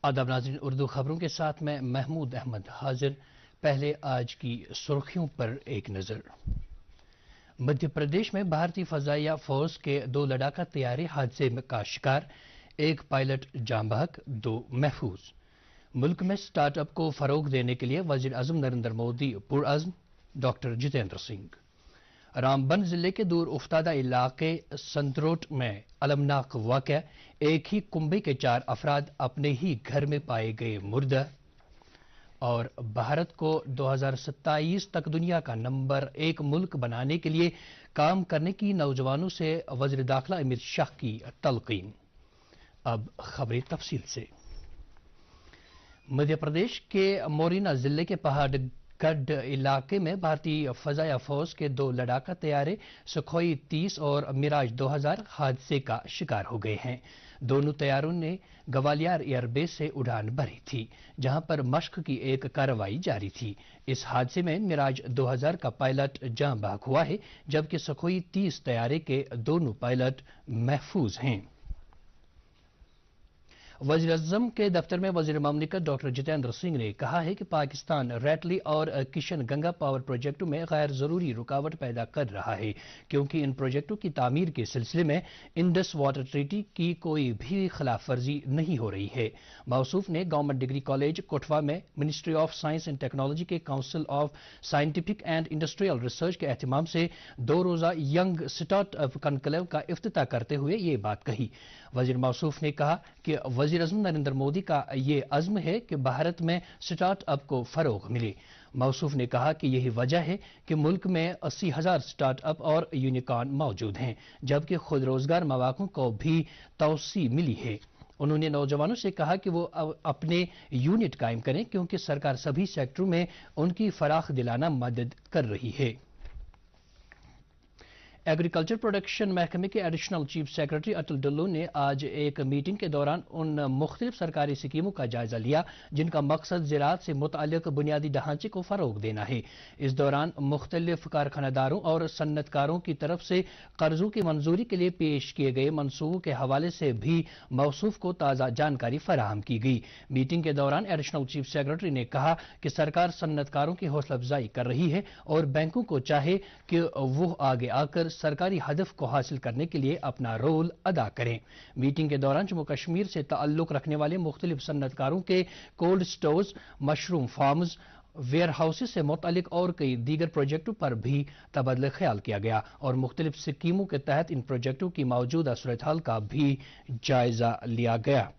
आदाब नाज़रीन, उर्दू खबरों के साथ मैं महमूद अहमद हाजिर। पहले आज की सुर्खियों पर एक नजर। मध्य प्रदेश में भारतीय फजाइया फौज के 2 लड़ाका तैयारी हादसे का शिकार, एक पायलट जाँ बहक, 2 महफूज। मुल्क में स्टार्टअप को फरोग देने के लिए वजीर आजम नरेंद्र मोदी पुरअज़्म, डॉक्टर जितेंद्र सिंह। रामबन जिले के दूर उफ्तादा इलाके संतरोट में अलमनाक वाक़या, एक ही कुंबे के 4 अफराद अपने ही घर में पाए गए मुर्दा। और भारत को 2027 तक दुनिया का नंबर 1 मुल्क बनाने के लिए काम करने की नौजवानों से वज़ीर दाखिला अमित शाह की तलकीन। अब खबरें तफसील से। मध्य प्रदेश के मोरिना जिले के पहाड़गढ़ इलाके में भारतीय फजाया फौज के 2 लड़ाका तैयारे सुखोई 30 और मिराज 2000 हादसे का शिकार हो गए हैं। दोनों तैयारों ने ग्वालियर एयरबेस से उड़ान भरी थी, जहां पर मश्क की एक कार्रवाई जारी थी। इस हादसे में मिराज 2000 का पायलट जाँ बहक हुआ है, जबकि सुखोई 30 तैयारे के दोनों पायलट महफूज हैं। वज़ीर आज़म के दफ्तर में वज़ीर ममलिकत डॉक्टर जितेंद्र सिंह ने कहा है कि पाकिस्तान रैटली और किशन गंगा पावर प्रोजेक्टों में गैर जरूरी रुकावट पैदा कर रहा है, क्योंकि इन प्रोजेक्टों की तामीर के सिलसिले में इंडस वाटर ट्रीटी की कोई भी खिलाफ वर्जी नहीं हो रही है। मौसूफ ने गवर्नमेंट डिग्री कॉलेज कोटवा में ministry of science and technology के council of scientific and industrial research के एहतमाम से 2 रोजा यंग स्टार्टअप कॉन्क्लेव का इफ्तिताह करते हुए ये बात कही। वज़ीर मौसूफ ने कहा कि वज़ीर आज़म नरेंद्र मोदी का ये अज़्म है कि भारत में स्टार्टअप को फरोग मिले। मौसूफ ने कहा कि यही वजह है कि मुल्क में 80,000 स्टार्टअप और यूनिकॉर्न मौजूद हैं, जबकि खुद रोजगार मौक़ों को भी तौसी मिली है। उन्होंने नौजवानों से कहा कि वो अपने यूनिट कायम करें, क्योंकि सरकार सभी सेक्टरों में उनकी फराख दिलाना मदद कर रही है। एग्रीकल्चर प्रोडक्शन महकमे के एडिशनल चीफ सेक्रेटरी अटल डुल्लू ने आज एक मीटिंग के दौरान उन मुख्तलिफ सरकारी स्कीमों का जायजा लिया जिनका मकसद ज़राअत से मुतअल्लिक़ बुनियादी ढांचे को फरोग देना है। इस दौरान मुख्तलिफ कारखानादारों और सन्नतकारों की तरफ से कर्जों की मंजूरी के लिए पेश किए गए मनसूबों के हवाले से भी मौसूफ को ताज़ा जानकारी फराहम की गई। मीटिंग के दौरान एडिशनल चीफ सेक्रेटरी ने कहा कि सरकार सन्नतकारों की हौसला अफजाई कर रही है और बैंकों को चाहे कि वो आगे आकर सरकारी हदफ को हासिल करने के लिए अपना रोल अदा करें। मीटिंग के दौरान जम्मू कश्मीर से ताल्लुक रखने वाले मुख्तलिफ सन्नतकारों के cold stores, mushroom farms, warehouses से मुतअल्लिक और कई दीगर प्रोजेक्टों पर भी तबादला ख्याल किया गया और मुख्तलिफ स्कीमों के तहत इन प्रोजेक्टों की मौजूदा सूरत हाल का भी जायजा लिया गया।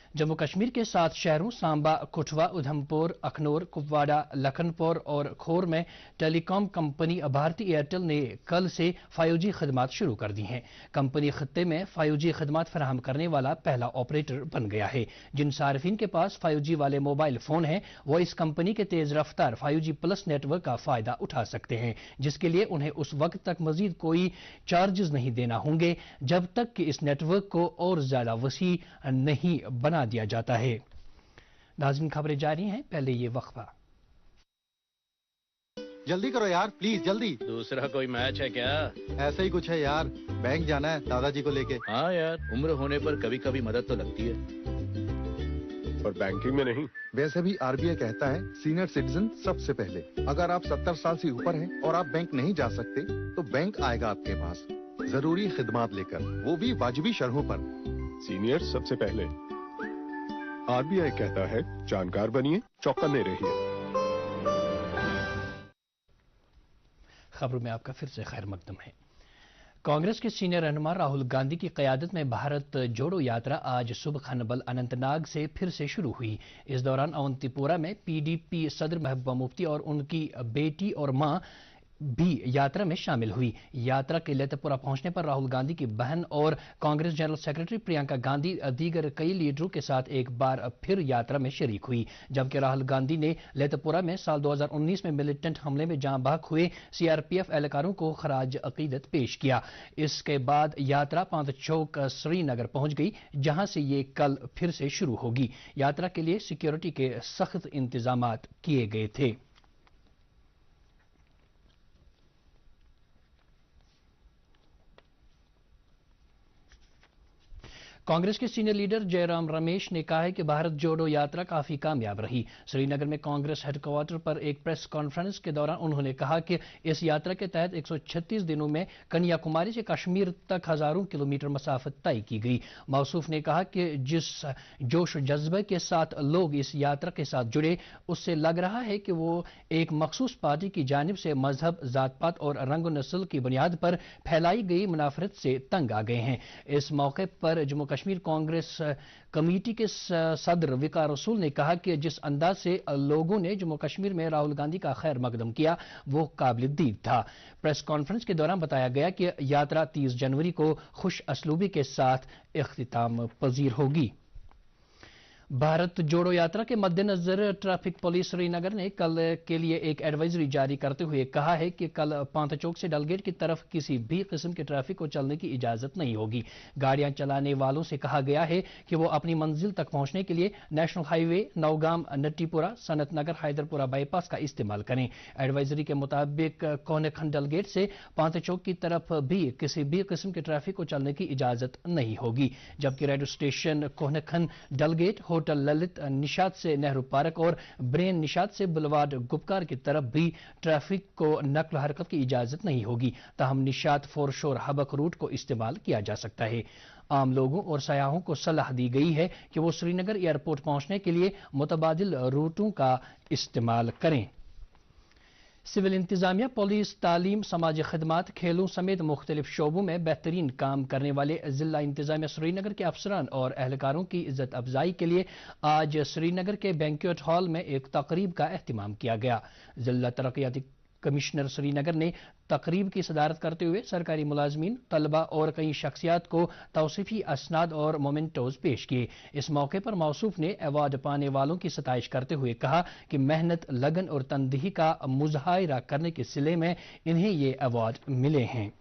जम्मू कश्मीर के 7 शहरों सांबा, कठुआ, उधमपुर, अखनूर, कुपवाड़ा, लखनपुर और खोर में टेलीकॉम कंपनी भारती एयरटेल ने कल से 5G खदमात शुरू कर दी हैं। कंपनी खत्ते में 5G खदमात फराहम करने वाला पहला ऑपरेटर बन गया है। जिन सार्फिन के पास 5G वाले मोबाइल फोन हैं, वो इस कंपनी के तेज रफ्तार 5G प्लस नेटवर्क का फायदा उठा सकते हैं, जिसके लिए उन्हें उस वक्त तक मजीद कोई चार्जेस नहीं देना होंगे जब तक कि इस नेटवर्क को और ज्यादा वसी नहीं बना दिया जाता है। नाज़रीन, खबरें जारी हैं, पहले ये वक्फा। जल्दी करो यार, प्लीज जल्दी। दूसरा कोई मैच है क्या? ऐसा ही कुछ है यार, बैंक जाना है दादाजी को लेके। हाँ यार, उम्र होने पर कभी कभी मदद तो लगती है, पर बैंकिंग में नहीं। वैसे भी आरबीआई कहता है सीनियर सिटीजन सबसे पहले। अगर आप 70 साल से ऊपर हैं और आप बैंक नहीं जा सकते तो बैंक आएगा आपके पास जरूरी खिदमात लेकर, वो भी वाजिबी शर्हों पर। सीनियर सबसे पहले। आरबीआई कहता है जानकार बनिए, चौकन्ने रहिए। खबरों में आपका फिर से खैर मकदम है। कांग्रेस के सीनियर रहनुमा राहुल गांधी की क़यादत में भारत जोड़ो यात्रा आज सुबह खनबल अनंतनाग से फिर से शुरू हुई। इस दौरान अवंतीपोरा में पीडीपी सदर महबूबा मुफ्ती और उनकी बेटी और मां भी यात्रा में शामिल हुई। यात्रा के लेतपुरा पहुंचने पर राहुल गांधी की बहन और कांग्रेस जनरल सेक्रेटरी प्रियंका गांधी दीगर कई लीडरों के साथ एक बार फिर यात्रा में शरीक हुई, जबकि राहुल गांधी ने लेतपुरा में साल 2019 में मिलिटेंट हमले में जाँ बहक हुए सीआरपीएफ एहलकारों को खराज अकीदत पेश किया। इसके बाद यात्रा पांचचौक श्रीनगर पहुंच गई, जहां से ये कल फिर से शुरू होगी। यात्रा के लिए सिक्योरिटी के सख्त इंतजाम किए गए थे। कांग्रेस के सीनियर लीडर जयराम रमेश ने कहा है कि भारत जोड़ो यात्रा काफी कामयाब रही। श्रीनगर में कांग्रेस हेडक्वार्टर पर एक प्रेस कॉन्फ्रेंस के दौरान उन्होंने कहा कि इस यात्रा के तहत 136 दिनों में कन्याकुमारी से कश्मीर तक हजारों किलोमीटर मसाफत तय की गई। मौसूफ ने कहा कि जिस जोश जज्बे के साथ लोग इस यात्रा के साथ जुड़े, उससे लग रहा है कि वो एक मखसूस पार्टी की जानिब से मजहब, जात पात और रंग नस्ल की बुनियाद पर फैलाई गई मुनाफरत से तंग आ गए हैं। इस मौके पर जम्मू कश्मीर कांग्रेस कमेटी के सदर विकार रसूल ने कहा कि जिस अंदाज से लोगों ने जम्मू कश्मीर में राहुल गांधी का खैर मकदम किया, वो काबिल दीद था। प्रेस कॉन्फ्रेंस के दौरान बताया गया कि यात्रा 30 जनवरी को खुश असलूबी के साथ इख्तिताम पजीर होगी। भारत जोड़ो यात्रा के मद्देनजर ट्रैफिक पुलिस श्रीनगर ने कल के लिए एक एडवाइजरी जारी करते हुए कहा है कि कल पांता चौक से डलगेट की तरफ किसी भी किस्म के ट्रैफिक को चलने की इजाजत नहीं होगी। गाड़ियां चलाने वालों से कहा गया है कि वो अपनी मंजिल तक पहुंचने के लिए नेशनल हाईवे, नौगाम, नट्टीपुरा, सनत नगर, हैदरपुरा बाईपास का इस्तेमाल करें। एडवाइजरी के मुताबिक कोहनेखन डलगेट से पांता चौक की तरफ भी किसी भी किस्म के ट्रैफिक को चलने की इजाजत नहीं होगी, जबकि radio station Kohnakhan Dalgate, hotel Lalit Nishat से नेहरू पार्क और ब्रेन निषाद से बुलवार्ड गुपकार की तरफ भी ट्रैफिक को नकल हरकत की इजाजत नहीं होगी। ताहम निषाद फोरशोर हबक रूट को इस्तेमाल किया जा सकता है। आम लोगों और सयाहों को सलाह दी गई है कि वो श्रीनगर एयरपोर्ट पहुंचने के लिए मुतबादिल रूटों का इस्तेमाल करें। सिविल इंतजामिया, पुलिस, तालीम, समाजी खदमात, खेलों समेत मुख्तलिफ शोबों में बेहतरीन काम करने वाले जिला इंतजामिया श्रीनगर के अफसरान और एहलकारों की इज्जत अफजाई के लिए आज श्रीनगर के बैंक्वेट हॉल में एक तकरीब का एहतमाम किया गया। जिला तरक्याती कमिश्नर श्रीनगर ने तकरीब की सदारत करते हुए सरकारी मुलाजमीन, तलबा और कई शख्सियात को तौसीफी असनाद और मोमेंटोज पेश किए। इस मौके पर मौसूफ ने अवार्ड पाने वालों की सताइश करते हुए कहा कि मेहनत, लगन और तनदही का मुजाहिरा करने के सिले में इन्हें ये अवार्ड मिले हैं।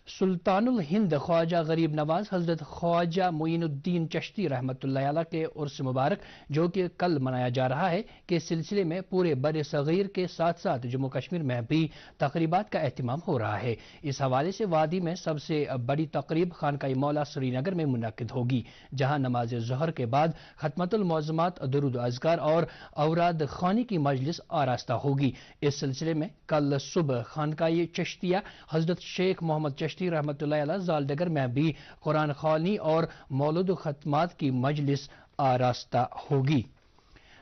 सुल्तानुल हिंद ख्वाजा गरीब नवाज हजरत ख्वाजा मोइनुद्दीन चिश्ती रहमतुल्लाह अलैह के उर्स मुबारक, जो कि कल मनाया जा रहा है, के सिलसिले में पूरे बड़े सगीर के साथ साथ जम्मू कश्मीर में भी तकरीबात का एहतमाम हो रहा है। इस हवाले से वादी में सबसे बड़ी तकरीब खानकाई मौला श्रीनगर में मुनक्किद होगी, जहां नमाज ज़ोहर के बाद खत्मतुल मौज़मात, दुरूद अज़कार और औराद ख़ानी की मजलिस आरास्ता होगी। इस सिलसिले में कल सुबह खानकाई चिश्तिया हजरत शेख मोहम्मद चिश्ती रहमतुल्लाह अलैह जालडगर में भी कुरान ख़वानी और मौलूद खत्मात की मजलिस आरास्ता होगी।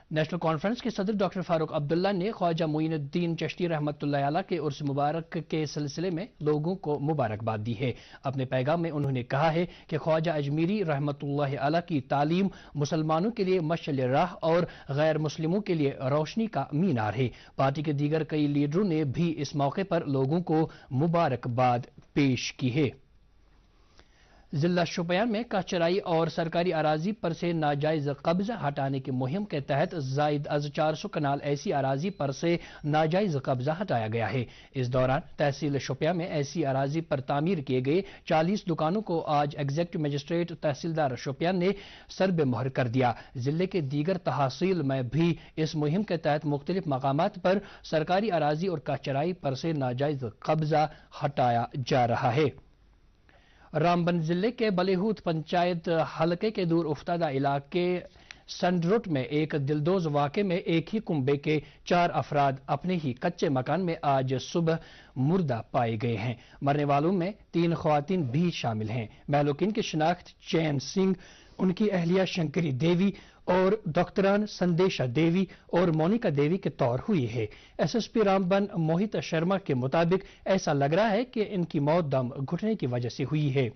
नेशनल कॉन्फ्रेंस के सदर डॉक्टर फारूक अब्दुल्ला ने ख्वाजा मोइनुद्दीन चिश्ती रहमतुल्लाह अलैह के उर्स मुबारक के सिलसिले में लोगों को मुबारकबाद दी है। अपने पैगाम में उन्होंने कहा है कि ख्वाजा अजमीरी रहमतुल्लाह अलैह की तालीम मुसलमानों के लिए मशअल राह और गैर मुस्लिमों के लिए रोशनी का मीनार है। पार्टी के दीगर कई लीडरों ने भी इस मौके पर लोगों को मुबारकबाद पेश की है। जिला शोपियान में कचराई और सरकारी अराजी पर से नाजायज कब्जा हटाने की मुहिम के तहत जायद अज 400 कनाल ऐसी अराजी पर से नाजायज कब्जा हटाया गया है। इस दौरान तहसील शोपियां में ऐसी अराजी पर तामीर किए गए 40 दुकानों को आज एग्जीक्यूटिव मजिस्ट्रेट तहसीलदार शोपियान ने सरबे मोहर कर दिया। जिले के दीगर तहसील में भी इस मुहिम के तहत मुख्तलिफ मकामात पर सरकारी अराजी और कचराई पर से नाजायज कब्जा हटाया जा रहा है। रामबन जिले के बलेहूत पंचायत हलके के दूर उफ्तादा इलाके संडरुट में एक दिलदोज वाक़े में एक ही कुंबे के 4 अफराद अपने ही कच्चे मकान में आज सुबह मुर्दा पाए गए हैं। मरने वालों में 3 ख्वातीन भी शामिल हैं। महलूकिन की शिनाख्त चैन सिंह, उनकी अहलिया शंकरी देवी और डॉक्टरान संदेशा देवी और मोनिका देवी के तौर हुई है। एसएसपी रामबन मोहित शर्मा के मुताबिक ऐसा लग रहा है कि इनकी मौत दम घुटने की वजह से हुई है।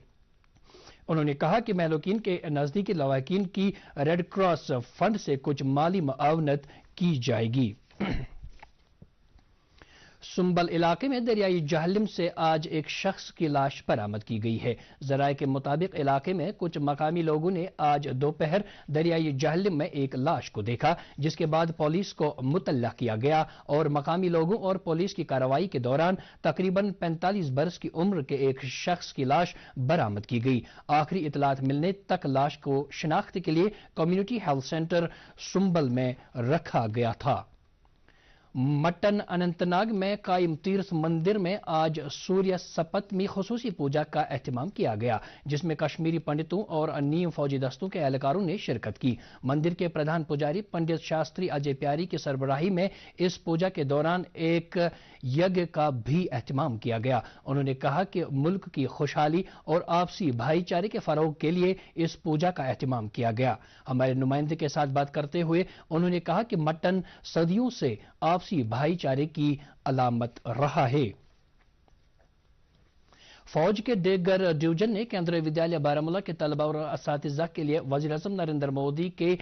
उन्होंने कहा कि महलूकिन के नजदीकी लवाकिन की रेड क्रॉस फंड से कुछ माली मुआवनत की जाएगी। सुंबल इलाके में दरियाई जहलम से आज एक शख्स की लाश बरामद की गई है। जराये के मुताबिक इलाके में कुछ मकामी लोगों ने आज दोपहर दरियाई जहलम में एक लाश को देखा, जिसके बाद पुलिस को मुतल्ला किया गया और मकामी लोगों और पुलिस की कार्रवाई के दौरान तकरीबन 45 बरस की उम्र के एक शख्स की लाश बरामद की गई। आखिरी इतलात मिलने तक लाश को शिनाख्त के लिए कम्युनिटी हेल्थ सेंटर सुंबल में रखा गया था। मट्टन अनंतनाग में कायम तीर्थ मंदिर में आज सूर्य सप्तमी खुसूसी पूजा का एहतमाम किया गया, जिसमें कश्मीरी पंडितों और नीम फौजी दस्तों के एहलकारों ने शिरकत की। मंदिर के प्रधान पुजारी पंडित शास्त्री अजय प्यारी की सरबराही में इस पूजा के दौरान एक यज्ञ का भी एहतमाम किया गया। उन्होंने कहा कि मुल्क की खुशहाली और आपसी भाईचारे के फरोग के लिए इस पूजा का एहतमाम किया गया। हमारे नुमाइंदे के साथ बात करते हुए उन्होंने कहा कि मट्टन सदियों से आपसी भाईचारे की अलामत रहा है। फौज के डेगर डिवीजन ने केंद्रीय विद्यालय बारामूला के तलबा और असातिज़ा के लिए वज़ीर-ए-आज़म नरेंद्र मोदी के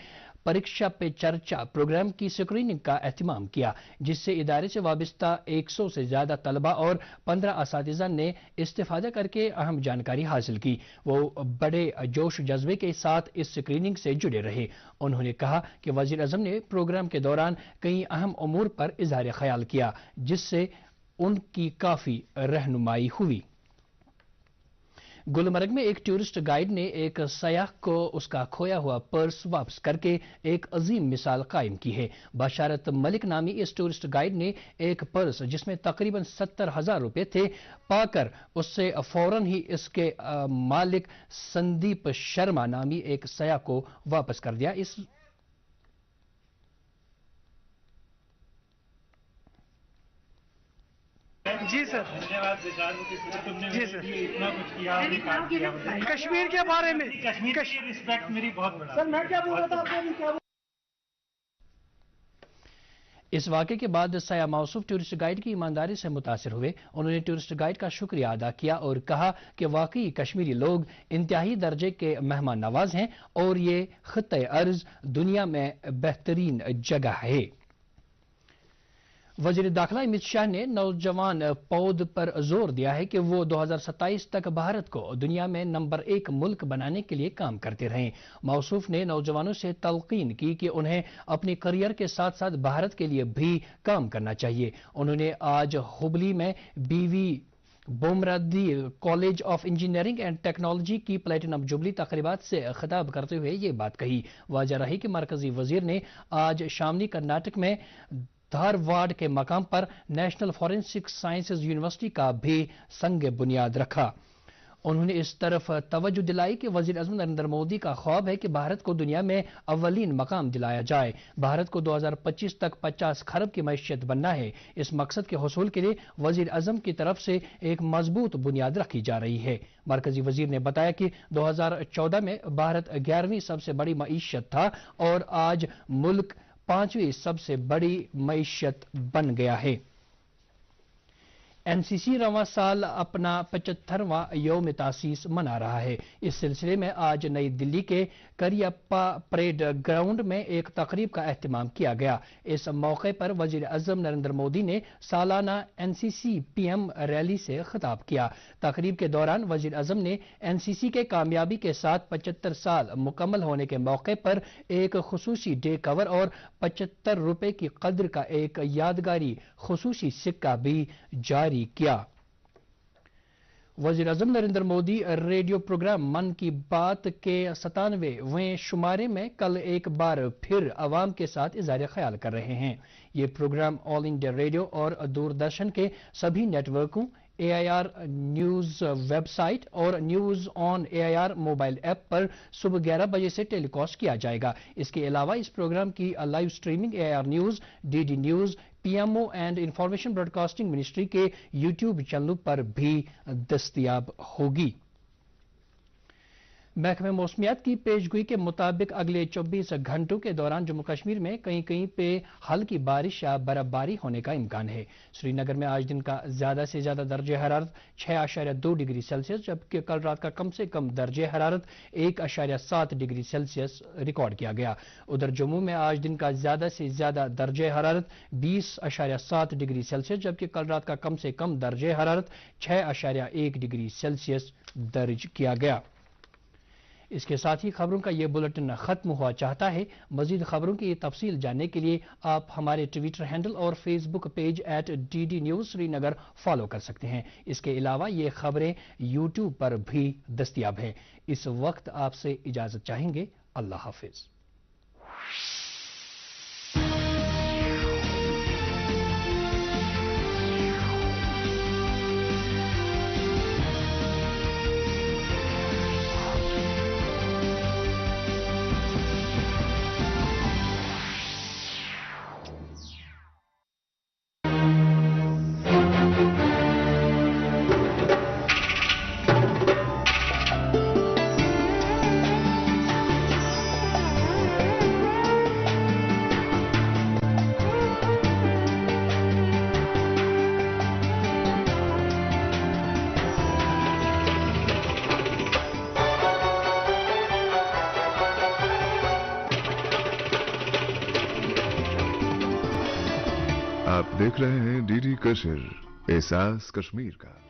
परीक्षा पे चर्चा प्रोग्राम की स्क्रीनिंग का एहतमाम किया, जिससे इदारे से वाबस्ता 100 से ज्यादा तलबा और 15 असातिज़ा ने इस्तिफादा करके अहम जानकारी हासिल की। वो बड़े जोश जज्बे के साथ इस स्क्रीनिंग से जुड़े रहे। उन्होंने कहा कि वज़ीर-ए-आज़म ने प्रोग्राम के दौरान कई अहम उमूर पर इज़हार ख्याल किया, जिससे उनकी काफी रहनुमाई हुई। गुलमर्ग में एक टूरिस्ट गाइड ने एक सयाह को उसका खोया हुआ पर्स वापस करके एक अजीम मिसाल कायम की है। बशारत मलिक नामी इस टूरिस्ट गाइड ने एक पर्स जिसमें तकरीबन 70,000 रुपए थे पाकर उससे फौरन ही इसके मालिक संदीप शर्मा नामी एक सयाह को वापस कर दिया। जी सर, धन्यवाद। जी सर, इतना कुछ किया कश्मीर के बारे में, कश्मीर की रिस्पेक्ट मेरी बहुत बड़ा। सर मैं क्या बोल रहा था आपको? इस वाक़े के बाद सयाह मौसूफ टूरिस्ट गाइड की ईमानदारी से मुतासिर हुए। उन्होंने टूरिस्ट गाइड का शुक्रिया अदा किया और कहा कि वाकई कश्मीरी लोग इंतहाई दर्जे के मेहमान नवाज हैं और ये खित्ते अर्ज दुनिया में बेहतरीन जगह है। वजीर दाखिला अमित शाह ने नौजवान पौध पर जोर दिया है कि वो 2027 तक भारत को दुनिया में नंबर 1 मुल्क बनाने के लिए काम करते रहें। मौसूफ ने नौजवानों से तलकीन की कि उन्हें अपने करियर के साथ साथ भारत के लिए भी काम करना चाहिए। उन्होंने आज हुबली में B V Bhoomaraddi college of engineering and technology की प्लेटिनम जुबली तकरीबात से खिताब करते हुए ये बात कही। वाजह रही कि मरकजी वजीर ने आज शामली कर्नाटक में धारवाड़ के मकाम पर नेशनल फॉरेंसिक साइंसेज यूनिवर्सिटी का भी संग बुनियाद रखा। उन्होंने इस तरफ तवज्जो दिलाई कि वज़ीर-ए-आज़म नरेंद्र मोदी का ख्वाब है कि भारत को दुनिया में अव्वलीन मकाम दिलाया जाए। भारत को 2025 तक 50 खरब की मैशियत बनना है। इस मकसद के हुसूल के लिए वज़ीर-ए-आज़म की तरफ से एक मजबूत बुनियाद रखी जा रही है। मरकजी वजीर ने बताया कि 2014 में भारत 11वीं सबसे बड़ी मईशत था और आज मुल्क 5वीं सबसे बड़ी मईशत बन गया है। एनसीसी रवां साल अपना 75वां यौम तासीस मना रहा है। इस सिलसिले में आज नई दिल्ली के करियप्पा परेड ग्राउंड में एक तकरीब का एहतमाम किया गया। इस मौके पर वजीर आज़म नरेंद्र मोदी ने सालाना एनसीसी पीएम रैली से खिताब किया। तकरीब के दौरान वजीर आज़म ने एनसीसी के कामयाबी के साथ 75 साल मुकम्मल होने के मौके पर एक खुसूसी डे कवर और 75 रुपए की कद्र का एक यादगारी खुसूसी सिक्का भी जारी किया। वज़ीर-ए-आज़म नरेंद्र मोदी रेडियो प्रोग्राम मन की बात के 97वें शुमारे में कल एक बार फिर आवाम के साथ इज़हार ख्याल कर रहे हैं। ये प्रोग्राम ऑल इंडिया रेडियो और दूरदर्शन के सभी नेटवर्कों, AIR न्यूज वेबसाइट और news on AIR mobile app पर सुबह 11 बजे से टेलीकास्ट किया जाएगा। इसके अलावा इस प्रोग्राम की live streaming AIR news, DD news, PMO and information broadcasting ministry के YouTube चैनलों पर भी दस्तयाब होगी। महकमे मौसमियात की पेशगोई के मुताबिक अगले 24 घंटों के दौरान जम्मू कश्मीर में कहीं कहीं पे हल्की बारिश या बर्फबारी होने का इम्कान है। श्रीनगर में आज दिन का ज्यादा से ज्यादा दर्जे हरारत 6.2 डिग्री सेल्सियस, जबकि कल रात का कम से कम दर्जे हरारत 1.7 डिग्री सेल्सियस रिकॉर्ड किया गया। उधर जम्मू में आज दिन का ज्यादा से ज्यादा दर्जे हरारत 20.7 डिग्री सेल्सियस, जबकि कल रात का कम से कम दर्जे हरारत 6.1 डिग्री सेल्सियस दर्ज किया गया। इसके साथ ही खबरों का यह बुलेटिन खत्म हुआ चाहता है। मजीद खबरों की तफसील जानने के लिए आप हमारे ट्विटर हैंडल और Facebook page @DD news Srinagar follow कर सकते हैं। इसके अलावा ये खबरें यूट्यूब पर भी दस्तयाब हैं। इस वक्त आपसे इजाजत चाहेंगे। अल्लाह हाफिज। आप देख रहे हैं डीडी कशिर एहसास कश्मीर का।